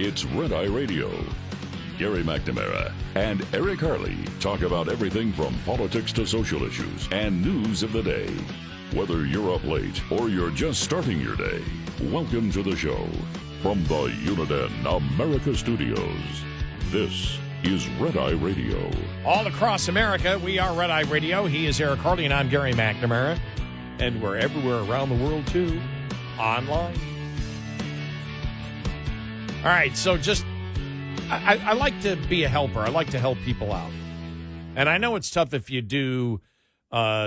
It's Red Eye Radio. Gary McNamara and Eric Harley talk about everything from politics to social issues and news of the day. Whether you're up late or you're just starting your day, welcome to the show. From the Uniden America Studios, this is Red Eye Radio. All across America, we are Red Eye Radio. He is Eric Harley, and I'm Gary McNamara. And we're everywhere around the world, too, online. All right, so just, I like to be a helper. I like to help people out. And I know it's tough if you do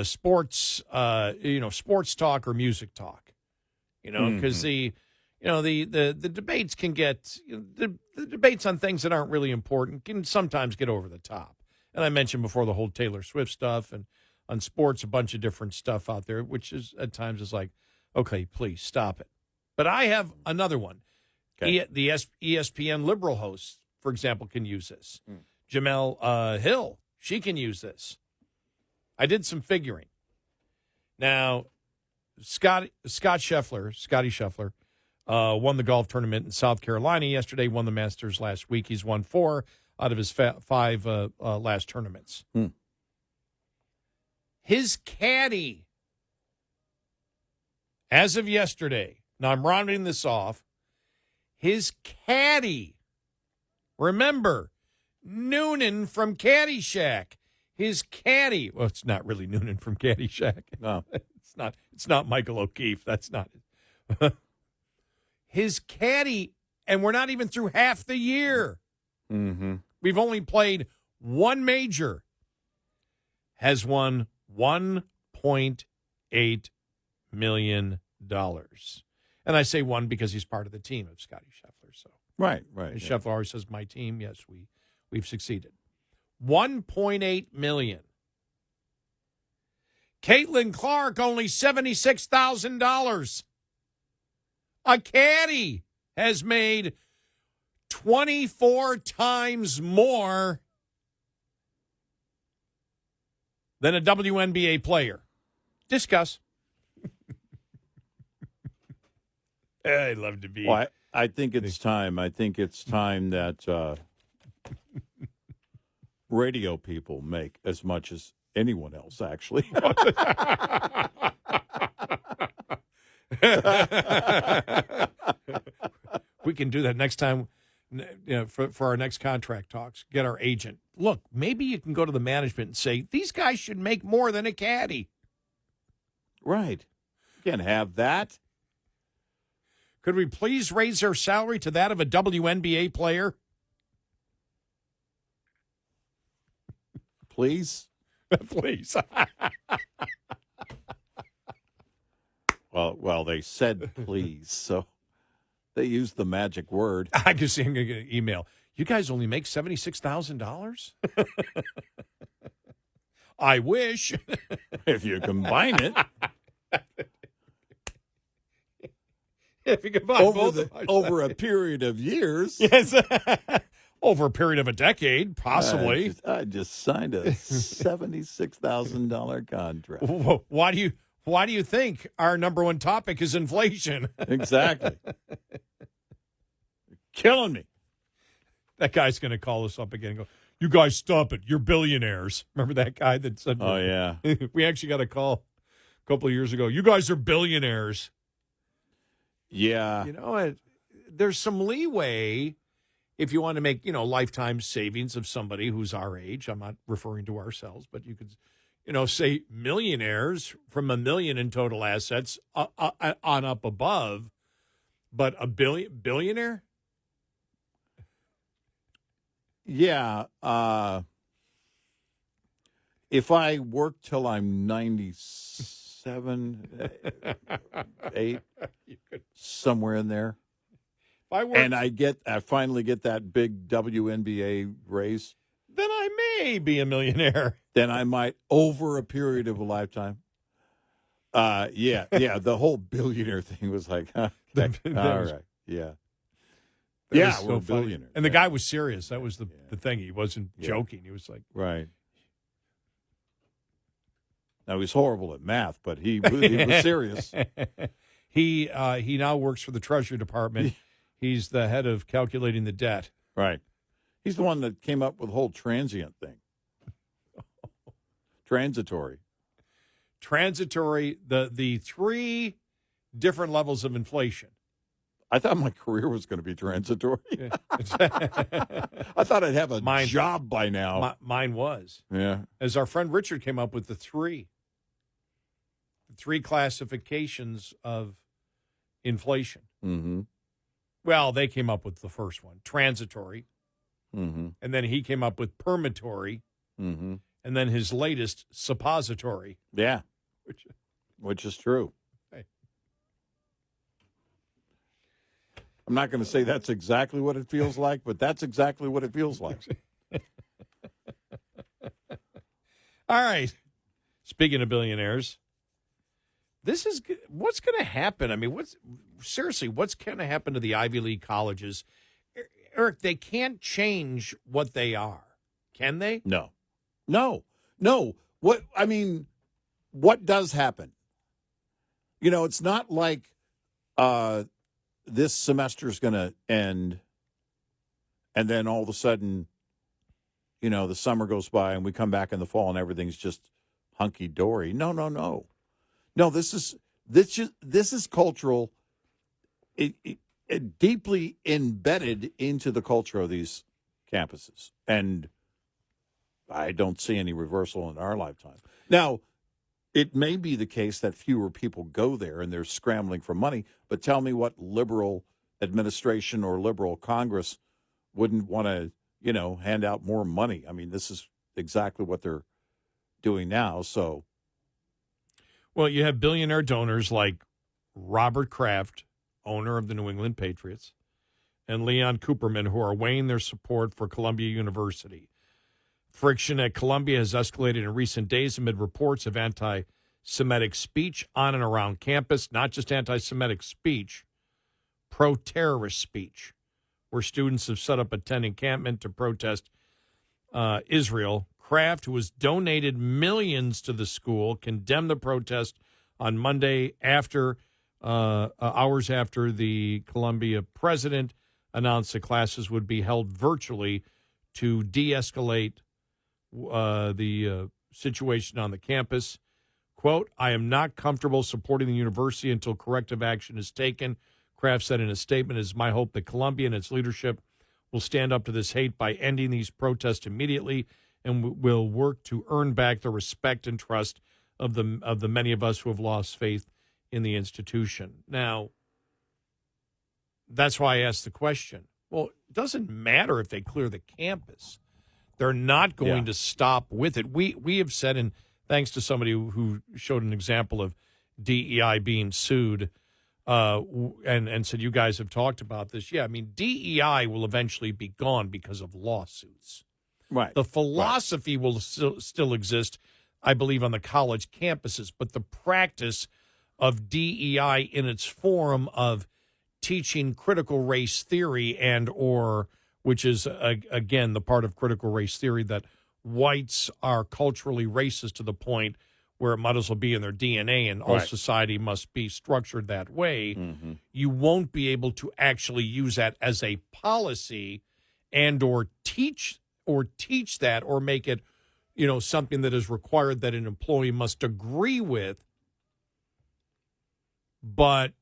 sports talk or music talk, because the debates can get, the debates on things that aren't really important can sometimes get over the top. And I mentioned before the whole Taylor Swift stuff, and on sports, a bunch of different stuff out there, which is at times is like, okay, please stop it. But I have another one. Okay. The ESPN liberal host, for example, can use this. Jamel Hill, she can use this. I did some figuring. Now, Scotty Scheffler, won the golf tournament in South Carolina yesterday, won the Masters last week. He's won 4 out of his 5 last tournaments. His caddy, as of yesterday, now I'm rounding this off, his caddy, remember, Noonan from Caddyshack, his caddy, well, it's not really Noonan from Caddyshack. No. It's not Michael O'Keefe. That's not it. His caddy, and we're not even through half the year. Mm-hmm. We've only played one major, has won $1.8 million. And I say one because he's part of the team of Scotty Scheffler. So Right. Scheffler always says, my team, yes, we've succeeded. $1.8 million. Caitlin Clark, only $76,000. A caddy has made 24 times more than a WNBA player. Discuss. I'd love to be. Well, I think it's time. I think it's time that radio people make as much as anyone else, actually. We can do that next time, for our next contract talks. Get our agent. Look, maybe you can go to the management and say, these guys should make more than a caddy. Right. You can't have that. Could we please raise their salary to that of a WNBA player? Please? Please. Well, they said please, so they used the magic word. I can see I'm going to get an email. You guys only make $76,000? I wish. If you combine it. If you combine over a period of years. Yes. Over a period of a decade, possibly. I just signed a $76,000 contract. Why do you think our number one topic is inflation? Exactly. Killing me. That guy's going to call us up again and go, you guys stop it. You're billionaires. Remember that guy that said, oh, yeah. We actually got a call a couple of years ago. You guys are billionaires. Yeah. There's some leeway if you want to make, lifetime savings of somebody who's our age. I'm not referring to ourselves, but you could, say millionaires from $1 million in total assets on up above. But a billionaire? Yeah. If I work till I'm 97, 8, somewhere in there, and I finally get that big WNBA raise, then I may be a millionaire. Then I might, over a period of a lifetime. Yeah. The whole billionaire thing was like, all right, yeah. Yeah, we're billionaires. And the guy was serious. That was the thing. He wasn't joking. He was like, right. Now, he's horrible at math, but he was serious. He now works for the Treasury Department. He's the head of calculating the debt. Right. He's the one that came up with the whole transient thing. Transitory. Transitory, the three different levels of inflation. I thought my career was going to be transitory. Yeah. I thought I'd have a job by now. Mine was. Yeah. As our friend Richard came up with the three classifications of inflation. Mm-hmm. Well, they came up with the first one, transitory. Mm-hmm. And then he came up with permitory. Mm-hmm. And then his latest, suppository. Yeah. Which is true. Hey. I'm not going to say that's exactly what it feels like, but that's exactly what it feels like. All right. Speaking of billionaires, what's going to happen? I mean, what's going to happen to the Ivy League colleges? Eric, they can't change what they are, can they? No. What does happen? It's not like this semester is going to end and then all of a sudden, the summer goes by and we come back in the fall and everything's just hunky-dory. No. No, this is cultural, it deeply embedded into the culture of these campuses. And I don't see any reversal in our lifetime. Now, it may be the case that fewer people go there and they're scrambling for money, but tell me what liberal administration or liberal Congress wouldn't want to, hand out more money. I mean, this is exactly what they're doing now. So, well, you have billionaire donors like Robert Kraft, owner of the New England Patriots, and Leon Cooperman, who are weighing their support for Columbia University. Friction at Columbia has escalated in recent days amid reports of anti-Semitic speech on and around campus, not just anti-Semitic speech, pro-terrorist speech, where students have set up a tent encampment to protest Israel. Kraft, who has donated millions to the school, condemned the protest on Monday hours after the Columbia president announced that classes would be held virtually to de-escalate the situation on the campus. Quote, I am not comfortable supporting the university until corrective action is taken, Kraft said in a statement. It is my hope that Columbia and its leadership will stand up to this hate by ending these protests immediately and will work to earn back the respect and trust of the many of us who have lost faith in the institution. Now, that's why I asked the question. Well, it doesn't matter if they clear the campus. They're not going to stop with it. We have said, and thanks to somebody who showed an example of DEI being sued and said, you guys have talked about this. Yeah, I mean, DEI will eventually be gone because of lawsuits. Right. The philosophy will still exist, I believe, on the college campuses, but the practice of DEI in its form of teaching critical race theory which is, again, the part of critical race theory that whites are culturally racist to the point where it might as well be in their DNA and all society must be structured that way. Mm-hmm. You won't be able to actually use that as a policy and or teach that or make it, something that is required that an employee must agree with. But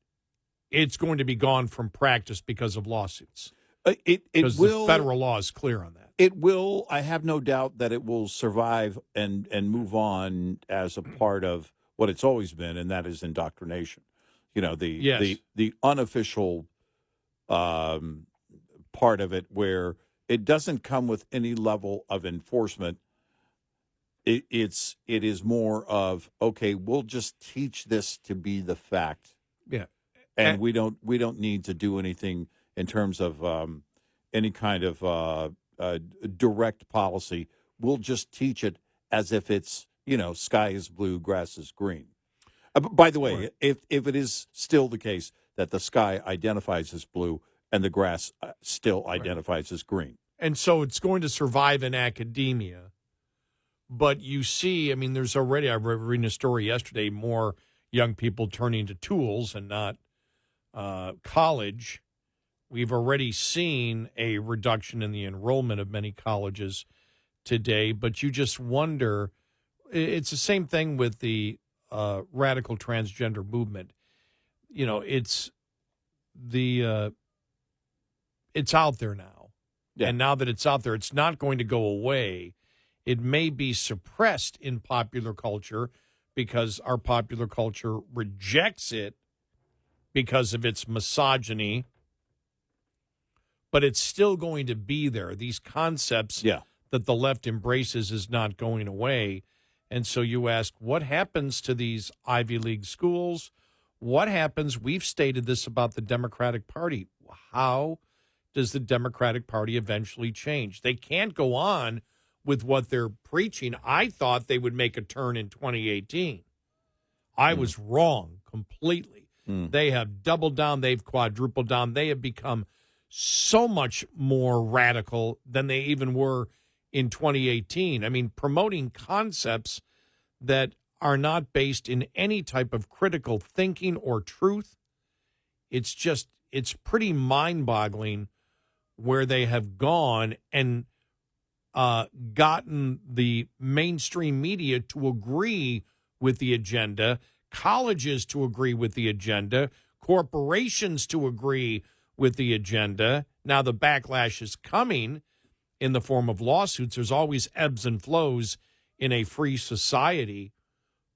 it's going to be gone from practice because of lawsuits. Because the federal law is clear on that. It will. I have no doubt that it will survive and move on as a part of what it's always been, and that is indoctrination. The unofficial part of it, where it doesn't come with any level of enforcement. It is more of, okay, we'll just teach this to be the fact. Yeah, and we don't need to do anything in terms of any kind of direct policy. We'll just teach it as if it's, sky is blue, grass is green. By the way, if it is still the case that the sky identifies as blue and the grass still identifies as green. And so it's going to survive in academia. But you see, I mean, there's already, I was reading a story yesterday, more young people turning to tools and not college We've already seen a reduction in the enrollment of many colleges today, but you just wonder. It's the same thing with the radical transgender movement. You know, it's out there now. Yeah. And now that it's out there, it's not going to go away. It may be suppressed in popular culture because our popular culture rejects it because of its misogyny, but it's still going to be there. These concepts that the left embraces is not going away. And so you ask, what happens to these Ivy League schools? What happens? We've stated this about the Democratic Party. How does the Democratic Party eventually change? They can't go on with what they're preaching. I thought they would make a turn in 2018. I was wrong completely. They have doubled down. They've quadrupled down. They have become so much more radical than they even were in 2018. I mean, promoting concepts that are not based in any type of critical thinking or truth. It's pretty mind-boggling where they have gone and gotten the mainstream media to agree with the agenda, colleges to agree with the agenda, corporations to agree with the agenda. Now the backlash is coming in the form of lawsuits. There's always ebbs and flows in a free society,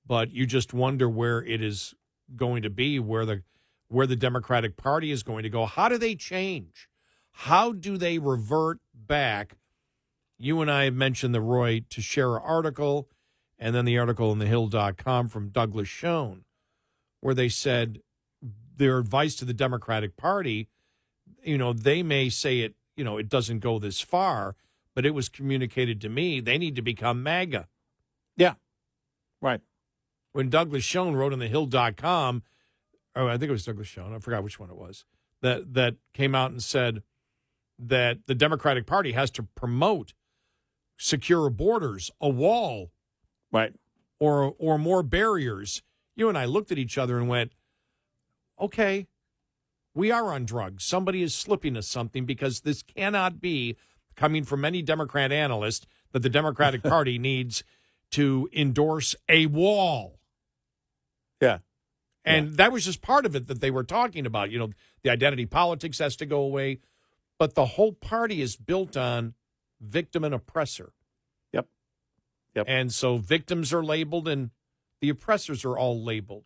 but you just wonder where it is going to be, where the Democratic Party is going to go. How do they change? How do they revert back? You and I have mentioned the Roy Teixeira article, and then the article in thehill.com from Douglas Schoen, where they said their advice to the Democratic Party, they may say it, it doesn't go this far, but it was communicated to me they need to become MAGA. Yeah, right. When Douglas Schoen wrote on thehill.com, or I think it was Douglas Schoen, I forgot which one it was, that came out and said that the Democratic Party has to promote secure borders, a wall, right, or more barriers. You and I looked at each other and went, okay, we are on drugs. Somebody is slipping us something, because this cannot be coming from any Democrat analyst that the Democratic Party needs to endorse a wall. Yeah. And that was just part of it that they were talking about. The identity politics has to go away, but the whole party is built on victim and oppressor. Yep. And so victims are labeled and the oppressors are all labeled.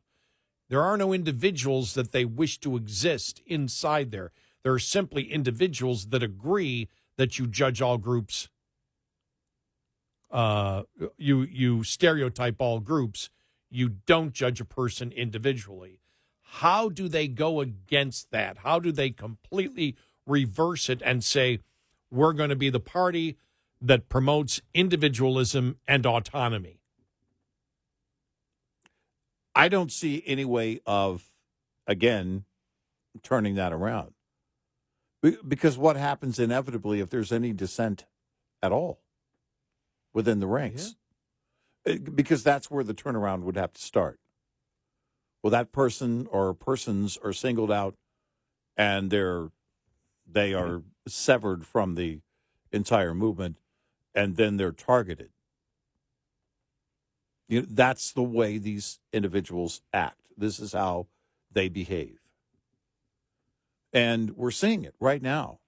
There are no individuals that they wish to exist inside there. There are simply individuals that agree that you judge all groups. You stereotype all groups. You don't judge a person individually. How do they go against that? How do they completely reverse it and say, we're going to be the party that promotes individualism and autonomy? I don't see any way of, again, turning that around. Because what happens inevitably if there's any dissent at all within the ranks? Because that's where the turnaround would have to start. Well, that person or persons are singled out and they are severed from the entire movement, and then they're targeted. That's the way these individuals act. This is how they behave. And we're seeing it right now.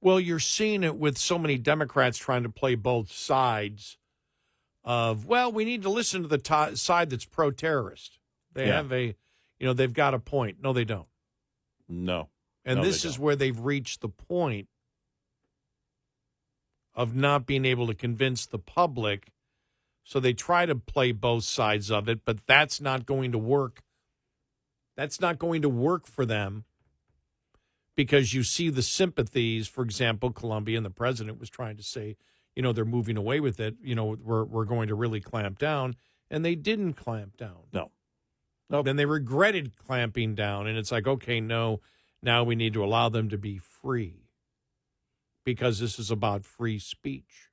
Well, you're seeing it with so many Democrats trying to play both sides of, well, we need to listen to the side that's pro-terrorist. They have they've got a point. No, they don't. No. And no, this is where they've reached the point of not being able to convince the public. So they try to play both sides of it, but that's not going to work. That's not going to work for them, because you see the sympathies. For example, Colombia and the president was trying to say, they're moving away with it. We're going to really clamp down, and they didn't clamp down. No. Then they regretted clamping down, and it's like, okay, no, now we need to allow them to be free, because this is about free speech.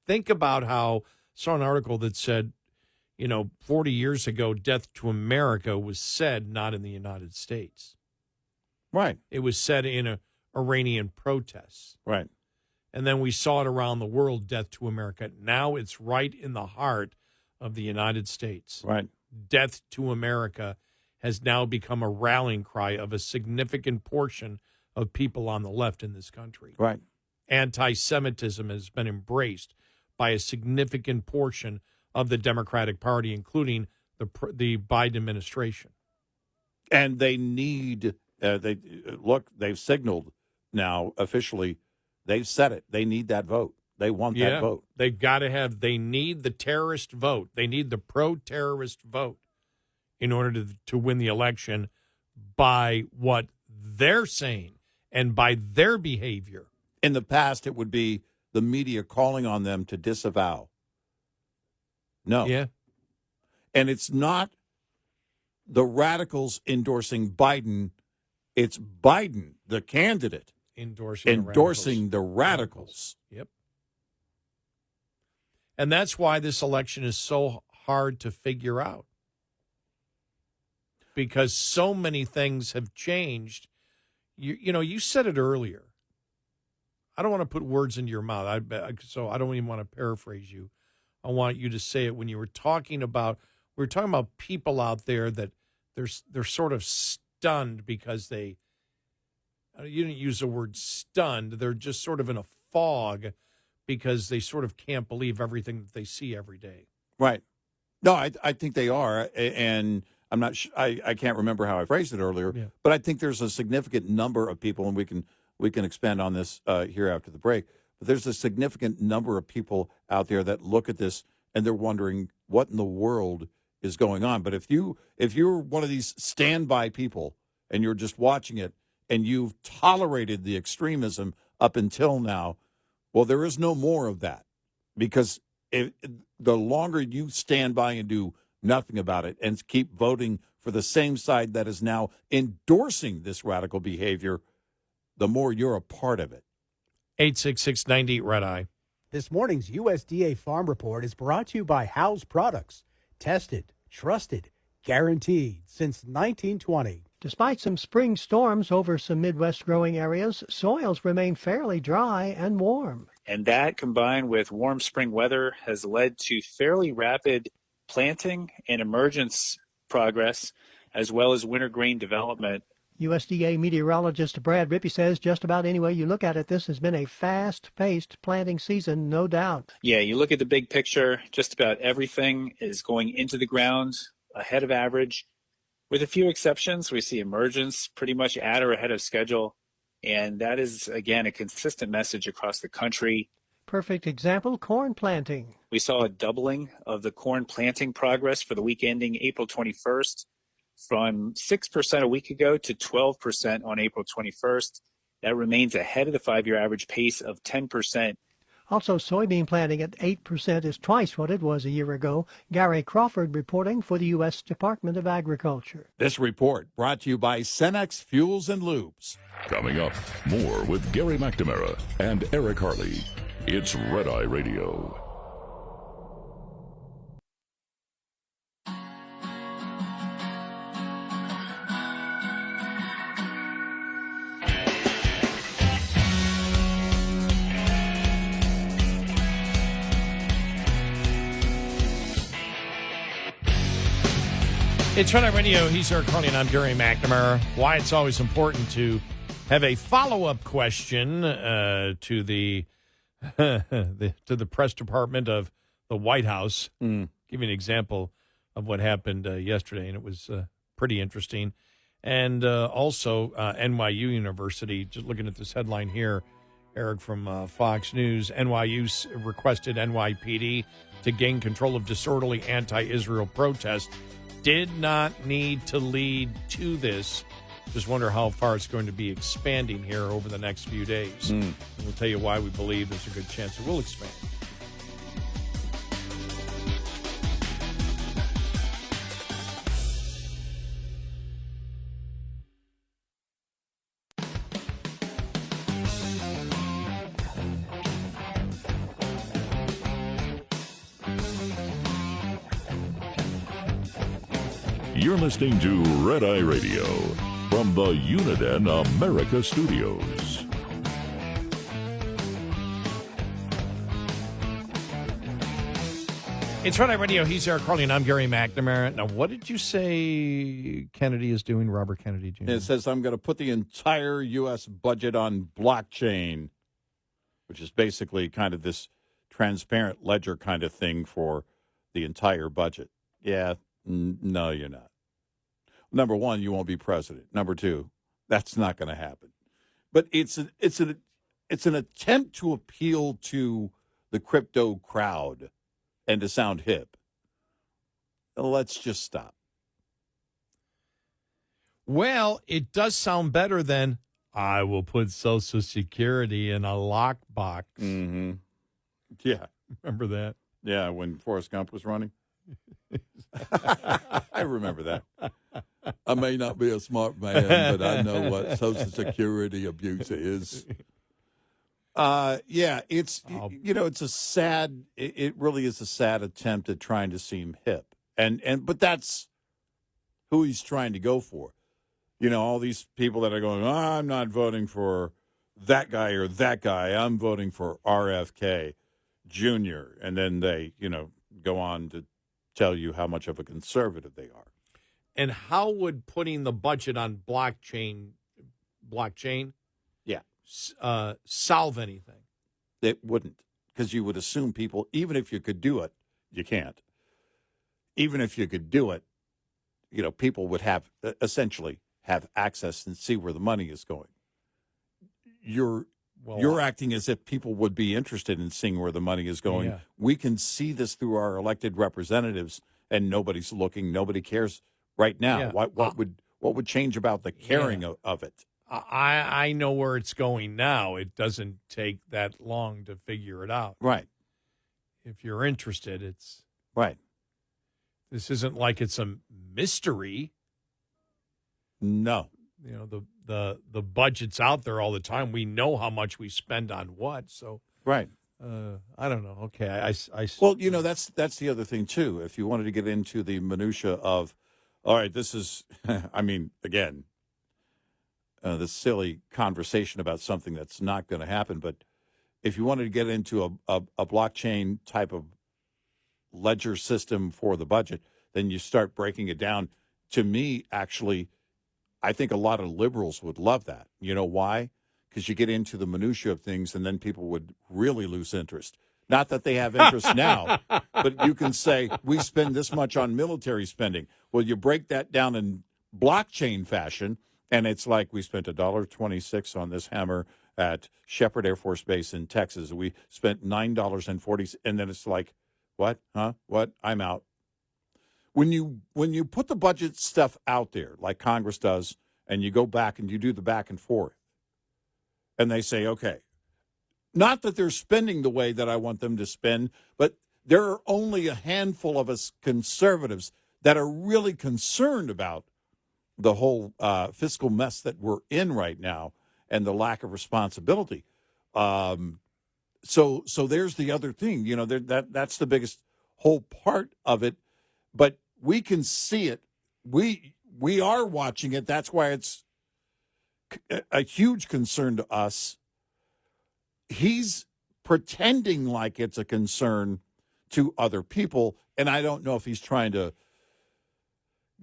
Think about how, saw an article that said, 40 years ago, death to America was said not in the United States. Right. It was said in a Iranian protests. Right. And then we saw it around the world, death to America. Now it's right in the heart of the United States. Right. Death to America has now become a rallying cry of a significant portion of people on the left in this country. Right. Anti-Semitism has been embraced by a significant portion of the Democratic Party, including the Biden administration. And they need, they've signaled now officially, they've said it. They need that vote. They want that vote. They've got to they need the terrorist vote. They need the pro-terrorist vote in order to win the election by what they're saying and by their behavior. In the past, it would be the media calling on them to disavow. No. Yeah. And it's not the radicals endorsing Biden. It's Biden, the candidate, endorsing the radicals. Yep. And that's why this election is so hard to figure out. Because so many things have changed. You said it earlier. I don't want to put words into your mouth, so I don't even want to paraphrase you. I want you to say it when you were talking about, we were talking about people out there that they're sort of stunned because you didn't use the word stunned. They're just sort of in a fog because they sort of can't believe everything that they see every day. Right. No, I think they are. And I'm not I can't remember how I phrased it earlier, but I think there's a significant number of people, and we can expand on this here after the break. But there's a significant number of people out there that look at this and they're wondering what in the world is going on. But if you're one of these standby people and you're just watching it and you've tolerated the extremism up until now, well, there is no more of that, because the longer you stand by and do nothing about it and keep voting for the same side that is now endorsing this radical behavior, the more you're a part of it. 866-98 Red Eye. This morning's USDA Farm Report is brought to you by House Products. Tested, trusted, guaranteed since 1920. Despite some spring storms over some Midwest growing areas, soils remain fairly dry and warm. And that, combined with warm spring weather, has led to fairly rapid planting and emergence progress, as well as winter grain development. USDA meteorologist Brad Rippey says just about any way you look at it, this has been a fast-paced planting season, no doubt. Yeah, you look at the big picture, just about everything is going into the ground ahead of average. With a few exceptions, we see emergence pretty much at or ahead of schedule. And that is, again, a consistent message across the country. Perfect example, corn planting. We saw a doubling of the corn planting progress for the week ending April 21st, from 6% a week ago to 12% on April 21st. That remains ahead of the 5-year average pace of 10%. Also, soybean planting at 8% is twice what it was a year ago. Gary Crawford reporting for the U.S. Department of Agriculture. This report brought to you by Cenex Fuels and Lubes. Coming up, more with Gary McNamara and Eric Harley. It's Red Eye Radio. It's Red Eye Radio. He's Eric Harley, and I'm Gary McNamara. Why it's always important to have a follow-up question to the to the press department of the White House. Give you an example of what happened yesterday, and it was pretty interesting. And also NYU University, just looking at this headline here, Eric, from Fox News, NYU requested NYPD to gain control of disorderly anti-Israel protests. Did not need to lead to this. Just wonder how far it's going to be expanding here over the next few days. And we'll tell you why we believe there's a good chance it will expand. You're listening to Red Eye Radio from the Uniden America Studios. It's Friday Radio. He's Eric Harley, and I'm Gary McNamara. Now, what did you say Kennedy is doing, Robert Kennedy Jr.? It says, I'm going to put the entire U.S. budget on blockchain, which is basically kind of this transparent ledger kind of thing for the entire budget. Yeah, no, you're not. Number one, you won't be president. Number two, that's not going to happen. But it's an attempt to appeal to the crypto crowd and to sound hip. Let's just stop. Well, it does sound better than, I will put Social Security in a lockbox. Mm-hmm. Yeah. Remember that? Yeah, when Forrest Gump was running. I remember that. I may not be a smart man, but I know what Social Security abuse is. Yeah, it's it's a sad. It really is a sad attempt at trying to seem hip, but that's who he's trying to go for. You know, all these people that are going, I'm not voting for that guy or that guy. I'm voting for RFK Jr. And then they, go on to tell you how much of a conservative they are. And how would putting the budget on blockchain, yeah, solve anything? It wouldn't, because you would assume people, even if you could do it, you can't. Even if you could do it, people would essentially have access and see where the money is going. You're acting as if people would be interested in seeing where the money is going. Yeah. We can see this through our elected representatives, and nobody's looking. Nobody cares right now. Yeah. What would change about the caring of it? I know where it's going now. It doesn't take that long to figure it out. Right. If you're interested, it's right. This isn't like it's a mystery. No. The budget's out there all the time. We know how much we spend on what. So right. I don't know. Okay. Well, that's the other thing too. If you wanted to get into the minutia of, all right, this is, I mean, again, this silly conversation about something that's not going to happen. But if you wanted to get into a blockchain type of ledger system for the budget, then you start breaking it down. To me, actually, I think a lot of liberals would love that. You know why? Because you get into the minutia of things, and then people would really lose interest. Not that they have interest now, but you can say, we spend this much on military spending. Well, you break that down in blockchain fashion, and it's like we spent $1.26 on this hammer at Shepherd Air Force Base in Texas. We spent $9.40, and then it's like, what? Huh? What? I'm out. When you put the budget stuff out there, like Congress does, and you go back and you do the back and forth, and they say, okay, not that they're spending the way that I want them to spend, but there are only a handful of us conservatives that are really concerned about the whole fiscal mess that we're in right now and the lack of responsibility. So there's the other thing, that's the biggest whole part of it. But we can see it. We are watching it. That's why it's a huge concern to us. He's pretending like it's a concern to other people, and I don't know if he's trying to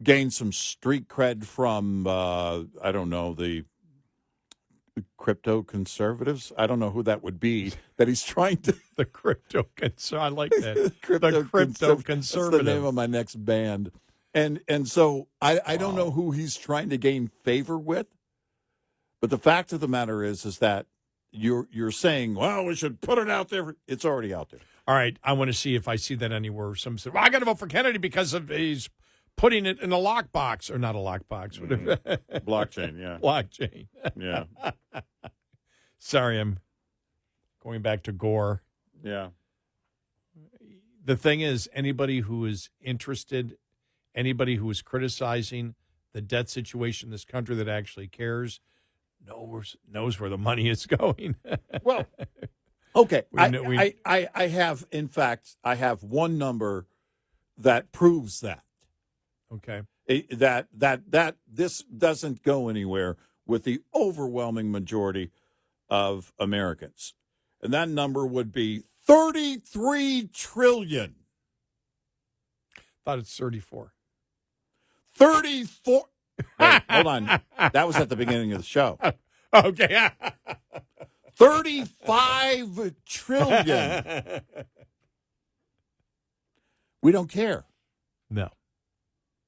gain some street cred from, the crypto conservatives. I don't know who that would be that he's trying to. The crypto conservative. I like that. The crypto conservative. That's the name of my next band. And so I don't know who he's trying to gain favor with. But the fact of the matter is that you're saying, well, we should put it out there. It's already out there. All right. I want to see if I see that anywhere. Someone said, well, I got to vote for Kennedy because he's putting it in a lockbox, or not a lockbox. Blockchain, yeah. Blockchain. Yeah. Sorry, I'm going back to Gore. Yeah. The thing is, anybody who is interested, anybody who is criticizing the debt situation in this country that actually cares knows where the money is going. Well, okay. I have, in fact, one number that proves that. Okay. That this doesn't go anywhere with the overwhelming majority of Americans. And that number would be $33 trillion. thought it's 34. 34. Wait, hold on. That was at the beginning of the show. Okay. 35 trillion. We don't care. No.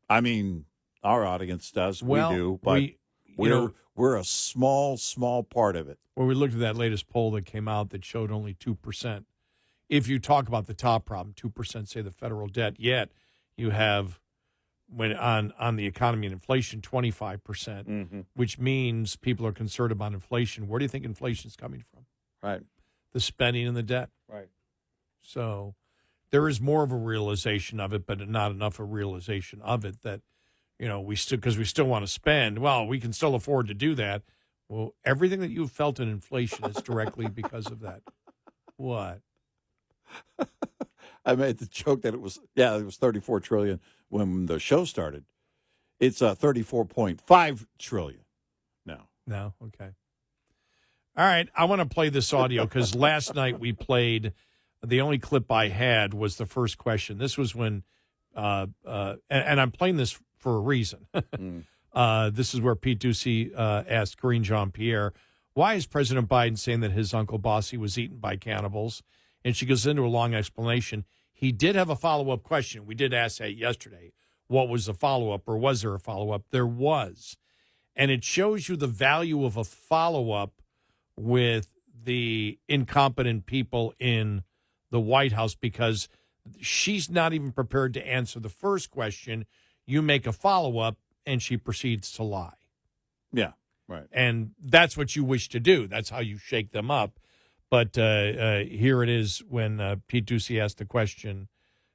I mean, our audience does. Well, we do, but we're a small part of it. When we looked at that latest poll that came out that showed only 2%, if you talk about the top problem, 2% say the federal debt, yet you have when on the economy and inflation 25%, which means people are concerned about inflation. Where do you think inflation is coming from? Right. The spending and the debt. Right. So there is more of a realization of it, but not enough of a realization of it that, we still want to spend. Well, we can still afford to do that. Well, everything that you've felt in inflation is directly because of that. What? I made the joke that it was 34 trillion when the show started. It's 34.5 trillion now. No? Okay. All right. I want to play this audio because last night we played, the only clip I had was the first question. This was when, and I'm playing this for a reason. This is where Pete Ducey asked Karine Jean-Pierre, why is President Biden saying that his Uncle Bossy was eaten by cannibals? And she goes into a long explanation. He did have a follow-up question. We did ask that yesterday. What was the follow-up, or was there a follow-up? There was. And it shows you the value of a follow-up with the incompetent people in the White House, because she's not even prepared to answer the first question. You make a follow-up, and she proceeds to lie. Yeah, right. And that's what you wish to do. That's how you shake them up. But here it is when Pete Ducey asked the question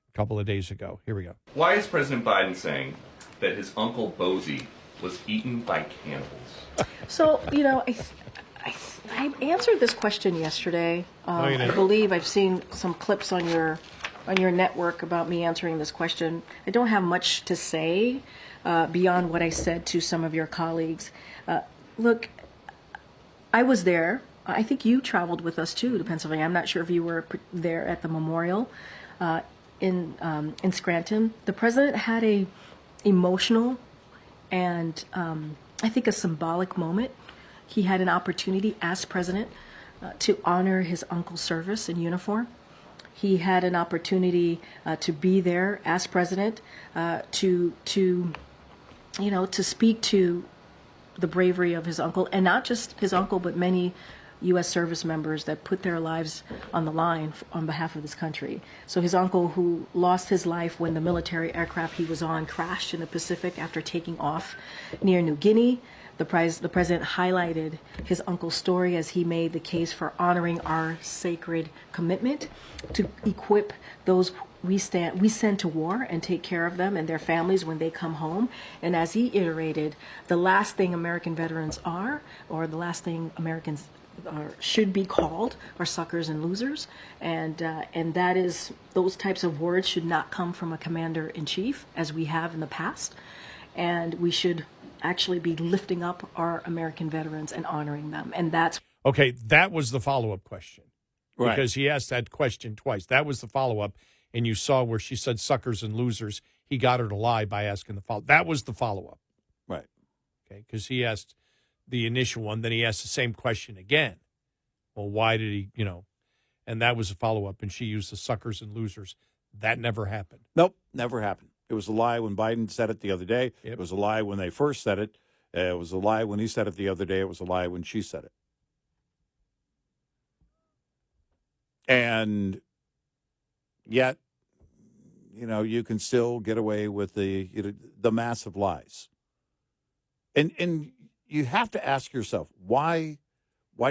a couple of days ago. Here we go. Why is President Biden saying that his Uncle Bosie was eaten by cannibals? So, I answered this question yesterday. No, you didn't. I believe I've seen some clips on your network about me answering this question. I don't have much to say beyond what I said to some of your colleagues. Look, I was there. I think you traveled with us too to Pennsylvania. I'm not sure if you were there at the memorial in Scranton. The president had a emotional and I think a symbolic moment. He had an opportunity as president to honor his uncle's service in uniform. He had an opportunity to be there as president to speak to the bravery of his uncle, and not just his uncle, but many U.S. service members that put their lives on the line on behalf of this country. So his uncle, who lost his life when the military aircraft he was on crashed in the Pacific after taking off near New Guinea, the president highlighted his uncle's story as he made the case for honoring our sacred commitment to equip those we send to war and take care of them and their families when they come home. And as he iterated, the last thing American veterans are, or the last thing Americans should be called, are suckers and losers. And that is, those types of words should not come from a commander-in-chief, as we have in the past. And we should actually be lifting up our American veterans and honoring them. And that's... Okay, that was the follow-up question. Right. Because he asked that question twice. That was the follow-up. And you saw where she said suckers and losers. He got her to lie by asking the follow-up. That was the follow-up. Right. Okay, because he asked the initial one, then he asked the same question again. Well, why did he, and that was a follow-up, and she used the suckers and losers. That never happened. Nope, never happened. It was a lie when Biden said it the other day. Yep. It was a lie when they first said it. It was a lie when he said it the other day. It was a lie when she said it. And yet, you can still get away with the massive lies. And you have to ask yourself, why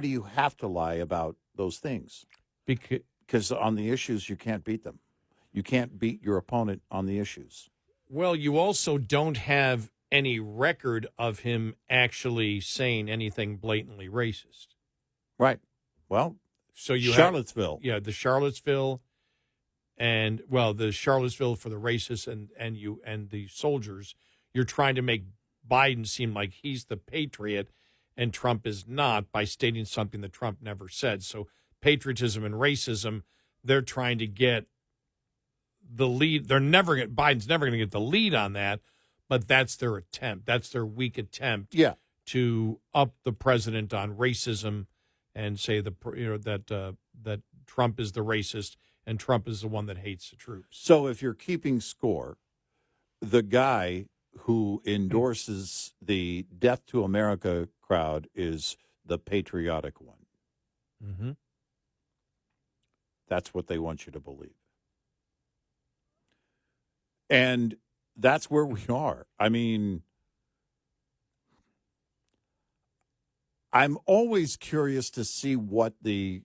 do you have to lie about those things? Because on the issues, you can't beat them. You can't beat your opponent on the issues. Well, you also don't have any record of him actually saying anything blatantly racist. Right. Well, so you Charlottesville. The Charlottesville, and the Charlottesville for the racists and the soldiers. You're trying to make Biden seem like he's the patriot and Trump is not by stating something that Trump never said. So patriotism and racism, they're trying to get the lead. Biden's never going to get the lead on that, but that's their attempt. That's their weak attempt. Yeah. To up the president on racism and say that Trump is the racist and Trump is the one that hates the troops. So if you're keeping score, the guy who endorses the Death to America crowd is the patriotic one. Mm-hmm. That's what they want you to believe. And that's where we are. I mean, I'm always curious to see what the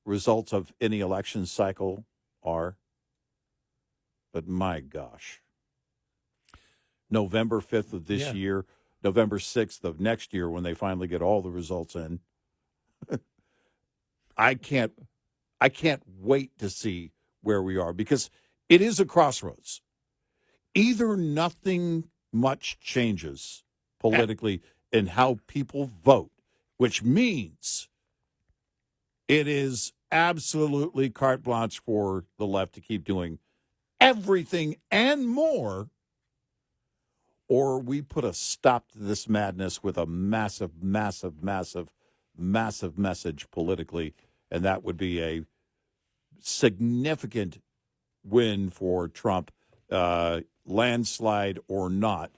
results of any election cycle are. But my gosh. November 5th of this year, November 6th of next year, when they finally get all the results in, I can't wait to see where we are, because it is a crossroads. Either nothing much changes politically in how people vote, which means it is absolutely carte blanche for the left to keep doing everything and more, or we put a stop to this madness with a massive, massive, massive, massive message politically, and that would be a significant win for Trump, landslide or not.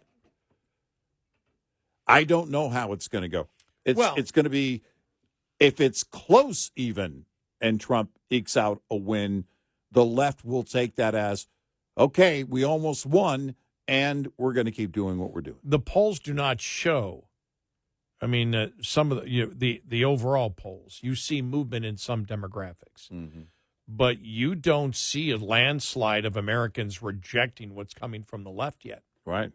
I don't know how it's going to go. It's going to be, if it's close even and Trump ekes out a win, the left will take that as, okay, we almost won, and we're going to keep doing what we're doing. The polls do not show. I mean, some of the overall polls, you see movement in some demographics, but you don't see a landslide of Americans rejecting what's coming from the left yet. Right.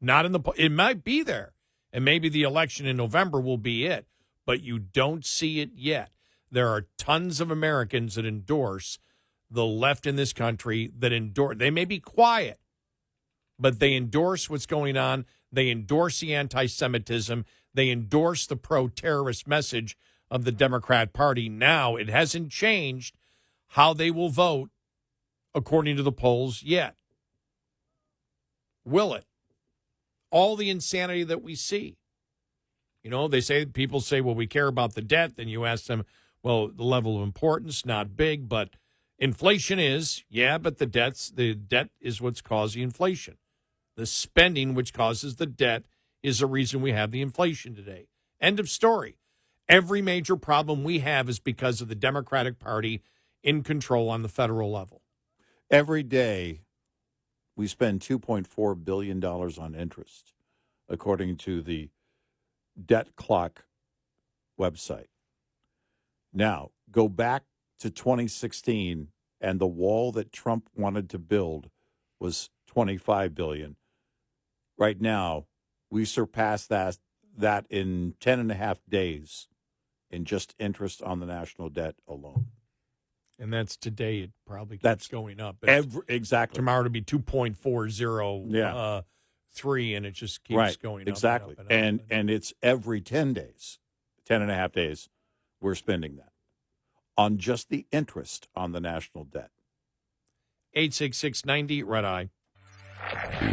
Not in the. It might be there, and maybe the election in November will be it, but you don't see it yet. There are tons of Americans that endorse the left in this country, that endorse. They may be quiet, but they endorse what's going on. They endorse the anti-Semitism. They endorse the pro-terrorist message of the Democrat Party. Now, it hasn't changed how they will vote according to the polls yet. Will it? All the insanity that we see. You know, people say, well, we care about the debt. Then you ask them, well, the level of importance, not big, but inflation is, but the debt is what's causing inflation. The spending, which causes the debt, is the reason we have the inflation today. End of story. Every major problem we have is because of the Democratic Party in control on the federal level. Every day, we spend $2.4 billion on interest, according to the Debt Clock website. Now, go back to 2016, and the wall that Trump wanted to build was $25 billion. Right now, we surpassed that in 10 and a half days in just interest on the national debt alone. And that's today. It probably keeps going up. Exactly. Tomorrow to be 2.403, and it just keeps going up. Exactly. And it's every 10 days, 10 and a half days, we're spending that on just the interest on the national debt. 866-90 Red Eye.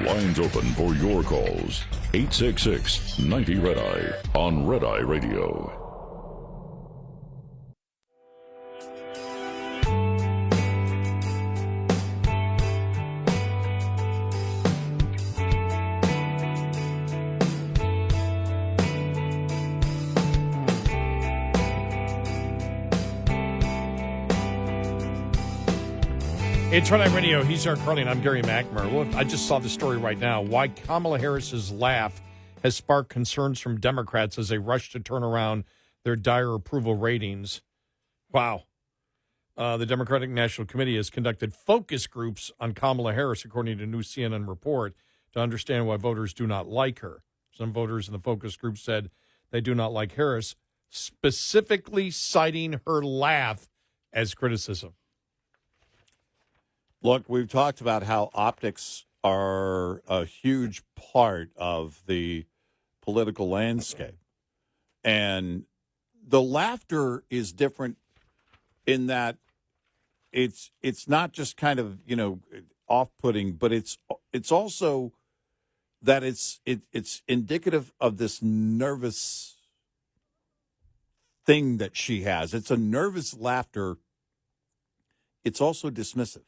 Lines open for your calls. 866-90 Red Eye on Red Eye Radio. It's Red Eye Radio. He's our Carly, and I'm Gary McNamara. Well, I just saw the story right now. Why Kamala Harris's laugh has sparked concerns from Democrats as they rush to turn around their dire approval ratings. Wow. The Democratic National Committee has conducted focus groups on Kamala Harris, according to a new CNN report, to understand why voters do not like her. Some voters in the focus group said they do not like Harris, specifically citing her laugh as criticism. Look, we've talked about how optics are a huge part of the political landscape. And the laughter is different in that it's not just kind of, off-putting, but it's also that it's indicative of this nervous thing that she has. It's a nervous laughter. It's also dismissive.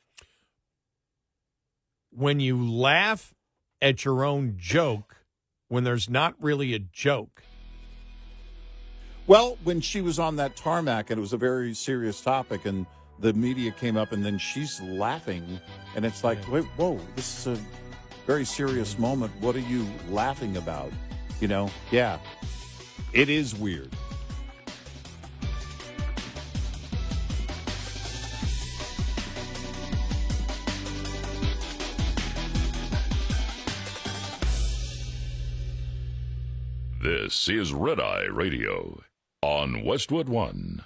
When you laugh at your own joke when there's not really a joke. Well, when she was on that tarmac and it was a very serious topic and the media came up and then she's laughing and it's like, wait, whoa, this is a very serious moment. What are you laughing about? You know? Yeah. It is weird. This is Red Eye Radio on Westwood One.